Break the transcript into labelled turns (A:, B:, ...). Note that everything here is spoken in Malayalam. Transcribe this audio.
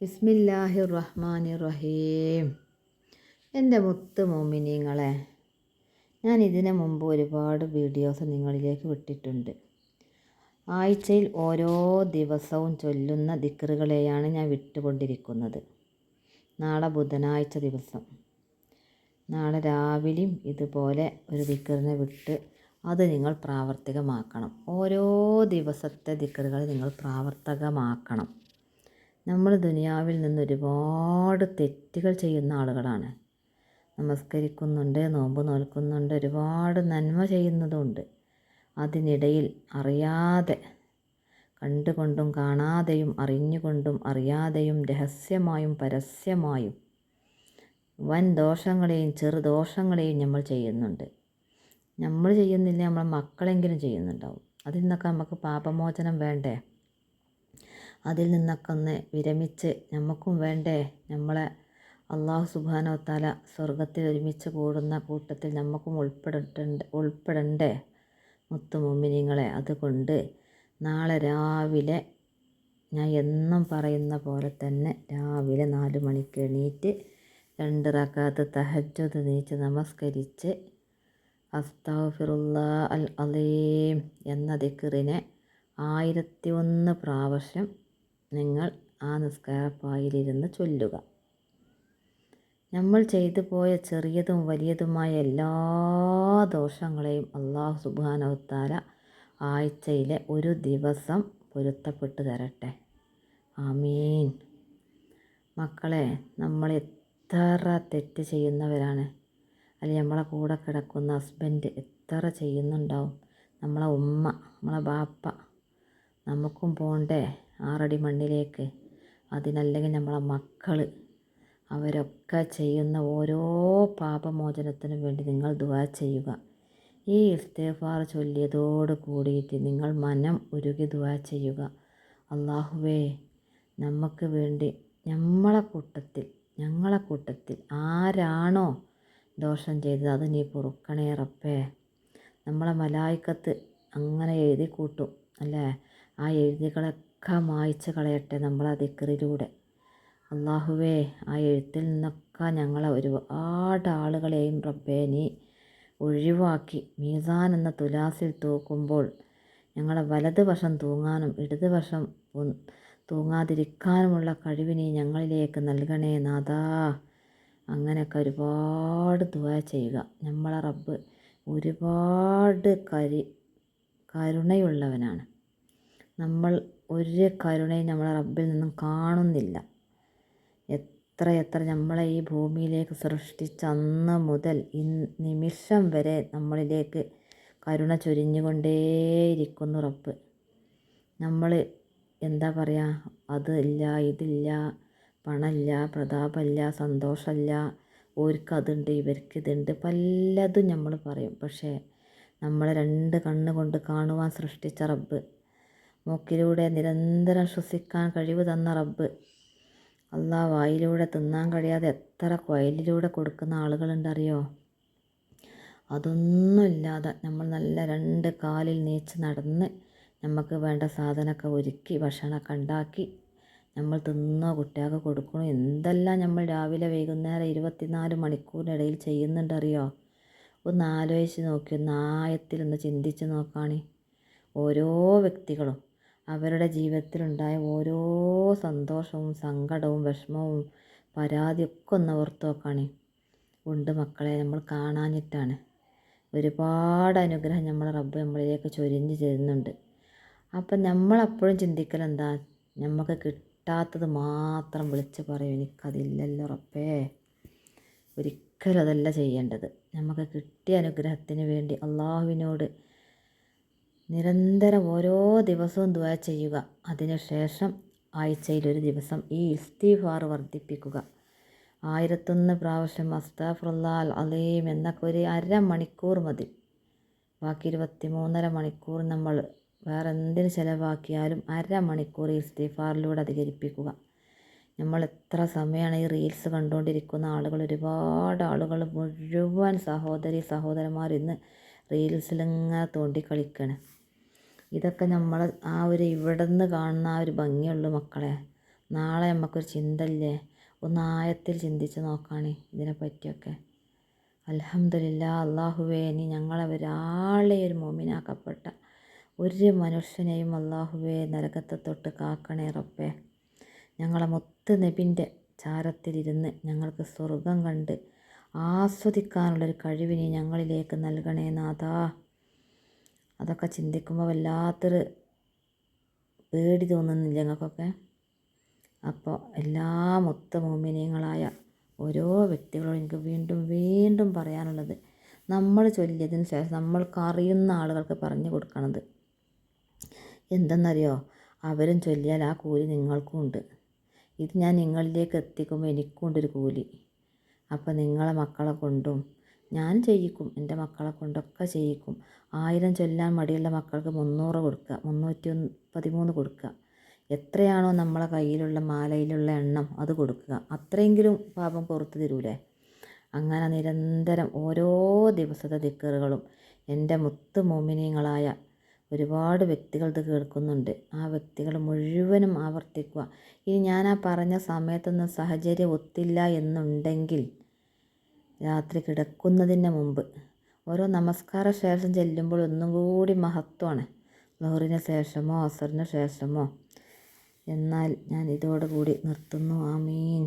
A: ബിസ്മില്ലാഹിർ റഹ്മാനിർ റഹീം. എൻ്റെ മുത്ത് മോമിനീങ്ങളെ, ഞാൻ ഇതിനു മുമ്പ് ഒരുപാട് വീഡിയോസ് നിങ്ങളിലേക്ക് വിട്ടിട്ടുണ്ട്. ആഴ്ചയിൽ ഓരോ ദിവസവും ചൊല്ലുന്ന ദിക്റുകളെയാണ് ഞാൻ വിട്ടുകൊണ്ടിരിക്കുന്നത്. നാളെ ബുധനാഴ്ച ദിവസം, നാളെ രാവിലെയും ഇതുപോലെ ഒരു ദിക്റിനെ വിട്ട് അത് നിങ്ങൾ പ്രാവർത്തികമാക്കണം. ഓരോ ദിവസത്തെ ദിക്റുകൾ നിങ്ങൾ പ്രാവർത്തികമാക്കണം. നമ്മൾ ദുനിയാവിൽ നിന്ന് ഒരുപാട് തെറ്റുകൾ ചെയ്യുന്ന ആളുകളാണ്. നമസ്കരിക്കുന്നുണ്ട്, നോമ്പ് നോൽക്കുന്നുണ്ട്, ഒരുപാട് നന്മ ചെയ്യുന്നതുണ്ട്. അതിനിടയിൽ അറിയാതെ, കണ്ടുകൊണ്ടും കാണാതെയും അറിഞ്ഞുകൊണ്ടും അറിയാതെയും രഹസ്യമായും പരസ്യമായും വൻ ദോഷങ്ങളെയും ചെറുദോഷങ്ങളെയും നമ്മൾ ചെയ്യുന്നുണ്ട്. നമ്മൾ ചെയ്യുന്നില്ല, നമ്മളെ മക്കളെങ്കിലും ചെയ്യുന്നുണ്ടാവും. അതിൽ നിന്നൊക്കെ നമുക്ക് പാപമോചനം വേണ്ടേ? അതിൽ നിന്നൊക്കെ ഒന്ന് വിരമിച്ച് നമുക്കും വേണ്ടേ നമ്മളെ അള്ളാഹു സുബ്ഹാനഹു വ തആല സ്വർഗത്തിൽ ഒരുമിച്ച് കൂടുന്ന കൂട്ടത്തിൽ നമുക്കും ഉൾപ്പെടണ്ടേ മുത്തു മുഅ്മിനീങ്ങളെ? അതുകൊണ്ട് നാളെ രാവിലെ ഞാൻ എന്നും പറയുന്ന പോലെ തന്നെ രാവിലെ 4 മണിക്ക് എണീറ്റ് 2 റക്അത്ത് തഹജ്ജുദ് നീച്ച് നമസ്കരിച്ച് അസ്തഗ്ഫിറുല്ലാഹ് അൽ അലീം എന്ന ദിക്റിനെ 1001 പ്രാവശ്യം നിങ്ങൾ ആ നിസ്കാരപ്പായിലിരുന്ന് ചൊല്ലുക. നമ്മൾ ചെയ്തു പോയ ചെറിയതും വലിയതുമായ എല്ലാ ദോഷങ്ങളെയും അല്ലാഹു സുബ്ഹാനഹു വ തആല ആഴ്ചയിലെ ഒരു ദിവസം പൊരുത്തപ്പെട്ടു തരട്ടെ. ആമീൻ. മക്കളെ, നമ്മൾ എത്ര തെറ്റ് ചെയ്യുന്നവരാണ്. അല്ലെങ്കിൽ നമ്മളെ കൂടെ കിടക്കുന്ന ഹസ്ബൻഡ് എത്ര ചെയ്യുന്നുണ്ടാവും. നമ്മളെ ഉമ്മ, നമ്മളെ ബാപ്പ, നമുക്കും പോണ്ടേ 6 അടി മണ്ണിലേക്ക്? അതിനല്ലെങ്കിൽ നമ്മളെ മക്കൾ, അവരൊക്കെ ചെയ്യുന്ന ഓരോ പാപമോചനത്തിനും വേണ്ടി നിങ്ങൾ ദുആ ചെയ്യുക. ഈ ഇസ്തിഗ്ഫാർ ചൊല്ലിയതോട് കൂടിയിട്ട് നിങ്ങൾ മനം ഉരുകി ദുആ ചെയ്യുക. അല്ലാഹുവേ, നമുക്ക് വേണ്ടി ഞങ്ങളെ കൂട്ടത്തിൽ ആരാണോ ദോഷം ചെയ്തത് അത് നീ പൊറുക്കണേ റബ്ബേ. നമ്മളെ മലായിക്കത്ത് അങ്ങനെ എഴുതി കൂട്ടും അല്ലേ? ആ എഴുതികളൊക്കെ മായ്ച്ച് കളയട്ടെ നമ്മളെ ദിക്റിലൂടെ. അല്ലാഹുവേ, ആ എഴുത്തിൽ നിന്നൊക്കെ ഞങ്ങളെ ഒരുപാട് ആളുകളെയും റബ്ബേ നീ ഒഴിവാക്കി മീസാൻ എന്ന തുലാസിൽ തൂക്കുമ്പോൾ ഞങ്ങളെ വലത് വശം തൂങ്ങാനും ഇടത് വശം തൂങ്ങാതിരിക്കാനുമുള്ള കഴിവ് നീ ഞങ്ങളിലേക്ക് നൽകണേ നാഥാ. അങ്ങനെയൊക്കെ ഒരുപാട് ദുആ ചെയ്യുക. നമ്മളെ റബ്ബ് ഒരുപാട് കരുണയുള്ളവനാണ്. നമ്മൾ ഒരു കരുണയും നമ്മളെ റബ്ബിൽ നിന്നും കാണുന്നില്ല. എത്ര നമ്മളെ ഈ ഭൂമിയിലേക്ക് സൃഷ്ടിച്ച അന്ന് മുതൽ ഈ നിമിഷം വരെ നമ്മളിലേക്ക് കരുണ ചൊരിഞ്ഞുകൊണ്ടേയിരിക്കുന്നു റബ്ബ്. നമ്മൾ എന്താ പറയുക, അതില്ല ഇതില്ല, പണമില്ല, പ്രതാപമില്ല, സന്തോഷമില്ല, ഓർക്കതുണ്ട് ഇവർക്കിതുണ്ട്, പലതും നമ്മൾ പറയും. പക്ഷേ നമ്മളെ 2 കണ്ണുകൊണ്ട് കാണുവാൻ സൃഷ്ടിച്ച റബ്ബ്, മൂക്കിലൂടെ നിരന്തരം ശ്വസിക്കാൻ കഴിവ് തന്ന റബ്ബ്, അല്ലാഹ് വായിലൂടെ തിന്നാൻ കഴിയാതെ എത്ര കൊയലിലൂടെ കൊടുക്കുന്ന ആളുകളുണ്ടറിയോ? അതൊന്നുമില്ലാതെ നമ്മൾ നല്ല 2 കാലിൽ നീച്ച് നടന്ന് നമുക്ക് വേണ്ട സാധനമൊക്കെ ഒരുക്കി ഭക്ഷണമൊക്കെ ഉണ്ടാക്കി നമ്മൾ തിന്നോ കുട്ടികൾക്ക് കൊടുക്കണോ, എന്തെല്ലാം നമ്മൾ രാവിലെ വൈകുന്നേരം 24 മണിക്കൂറിനിടയിൽ ചെയ്യുന്നുണ്ടറിയോ? ഒന്ന് ആലോചിച്ച് നോക്കി, ഒന്ന് ആയത്തിലൊന്ന് ചിന്തിച്ച് നോക്കാണി. ഓരോ വ്യക്തികളും അവരുടെ ജീവിതത്തിലുണ്ടായ ഓരോ സന്തോഷവും സങ്കടവും വിഷമവും പരാതിയൊക്കെ ഒന്ന് ഓർത്ത് നോക്കാണി. ഉണ്ട് മക്കളെ, നമ്മൾ കാണാഞ്ഞിട്ടാണ്. ഒരുപാട് അനുഗ്രഹം നമ്മളെ റബ്ബ് നമ്മളിലേക്ക് ചൊരിഞ്ഞ് തരുന്നുണ്ട്. അപ്പം നമ്മളെപ്പോഴും ചിന്തിക്കലെന്താ? നമുക്ക് കിട്ടാത്തത് മാത്രം വിളിച്ച് പറയും, എനിക്കതില്ലല്ലോ റബ്ബേ. ഒരിക്കലും അതല്ല ചെയ്യേണ്ടത്. നമുക്ക് കിട്ടിയ അനുഗ്രഹത്തിന് വേണ്ടി അള്ളാഹുവിനോട് നിരന്തരം ഓരോ ദിവസവും ദുആ ചെയ്യുക. അതിനുശേഷം ആഴ്ചയിൽ ഒരു ദിവസം ഈ ഇസ്തിഗ്ഫാർ വർദ്ധിപ്പിക്കുക. 1001 പ്രാവശ്യം അസ്തഗ്ഫിറുല്ലാഹൽ അലീം എന്നൊക്കെ ഒരു അരമണിക്കൂർ മതി. ബാക്കി 23.5 മണിക്കൂർ നമ്മൾ വേറെ എന്തിന് ചിലവാക്കിയാലും അരമണിക്കൂർ ഇസ്തിഗ്ഫാറിലൂടെ അധികരിപ്പിക്കുക. നമ്മൾ എത്ര സമയമാണ് ഈ റീൽസ് കണ്ടുകൊണ്ടിരിക്കുന്ന ആളുകൾ? ഒരുപാട് ആളുകൾ, മുഴുവൻ സഹോദരന്മാർ ഇന്ന് റീൽസിലിങ്ങനെ തോണ്ടിക്കളിക്കുകയാണ്. ഇതൊക്കെ നമ്മൾ ആ ഒരു ഇവിടെ നിന്ന് കാണുന്ന ആ ഒരു ഭംഗിയുള്ളൂ മക്കളെ. നാളെ നമുക്കൊരു ചിന്തയില്ലേ? ഒന്ന് ആയത്തിൽ ചിന്തിച്ച് നോക്കാണ് ഇതിനെ പറ്റിയൊക്കെ. അൽഹംദുലില്ലാ. അള്ളാഹുവേ, നീ ഞങ്ങളെ ഒരാളെ ഒരു മോമിനാക്കപ്പെട്ട ഒരു മനുഷ്യനെയും അള്ളാഹുവേ നരകത്തെ തൊട്ട് കാക്കണേ റബ്ബേ. ഞങ്ങളെ മുത്ത് നബിൻ്റെ ചാരത്തിലിരുന്ന് ഞങ്ങൾക്ക് സ്വർഗം കണ്ട് ആസ്വദിക്കാനുള്ളൊരു കഴിവ് നീ ഞങ്ങളിലേക്ക് നൽകണേ നാഥാ. അതൊക്കെ ചിന്തിക്കുമ്പോൾ വല്ലാത്തൊരു പേടി തോന്നുന്നില്ല ഞങ്ങൾക്കൊക്കെ? അപ്പോൾ എല്ലാ മുത്ത് മോമിനീങ്ങളായ ഓരോ വ്യക്തികളോടും എനിക്ക് വീണ്ടും വീണ്ടും പറയാനുള്ളത്, നമ്മൾ ചൊല്ലിയതിന് ശേഷം നമ്മൾക്ക് അറിയുന്ന ആളുകൾക്ക് പറഞ്ഞു കൊടുക്കണത് എന്തെന്നറിയോ? അവരും ചൊല്ലിയാൽ ആ കൂലി നിങ്ങൾക്കും ഉണ്ട്. ഇത് ഞാൻ നിങ്ങളിലേക്ക് എത്തിക്കുമ്പോൾ എനിക്കും ഉണ്ടൊരു കൂലി. അപ്പോൾ നിങ്ങളെ മക്കളെ കൊണ്ടും ഞാൻ ചെയ്യിക്കും, എൻ്റെ മക്കളെ കൊണ്ടൊക്കെ ചെയ്യിക്കും. 1000 ചൊല്ലാൻ മടിയുള്ള മക്കൾക്ക് 300 കൊടുക്കുക, 313 കൊടുക്കുക. എത്രയാണോ നമ്മളെ കയ്യിലുള്ള മാലയിലുള്ള എണ്ണം അത് കൊടുക്കുക. അത്രയെങ്കിലും പാപം പുറത്തു തരൂലേ? അങ്ങനെ നിരന്തരം ഓരോ ദിവസത്തെ ദിക്റുകളും എൻ്റെ മുത്ത് മോമിനീങ്ങളായ ഒരുപാട് വ്യക്തികൾ ഇത് കേൾക്കുന്നുണ്ട്. ആ വ്യക്തികൾ മുഴുവനും ആവർത്തിക്കുക. ഇനി ഞാൻ ആ പറഞ്ഞ സമയത്തൊന്നും സാഹചര്യം ഒത്തില്ല എന്നുണ്ടെങ്കിൽ രാത്രി കിടക്കുന്നതിന് മുമ്പ് ഓരോ നമസ്കാര ശേഷം ചെല്ലുമ്പോൾ ഒന്നും കൂടി മഹത്വമാണ്. ളുഹറിന് ശേഷമോ അസറിന് ശേഷമോ. എന്നാൽ ഞാൻ ഇതോടുകൂടി നിർത്തുന്നു. ആമീൻ.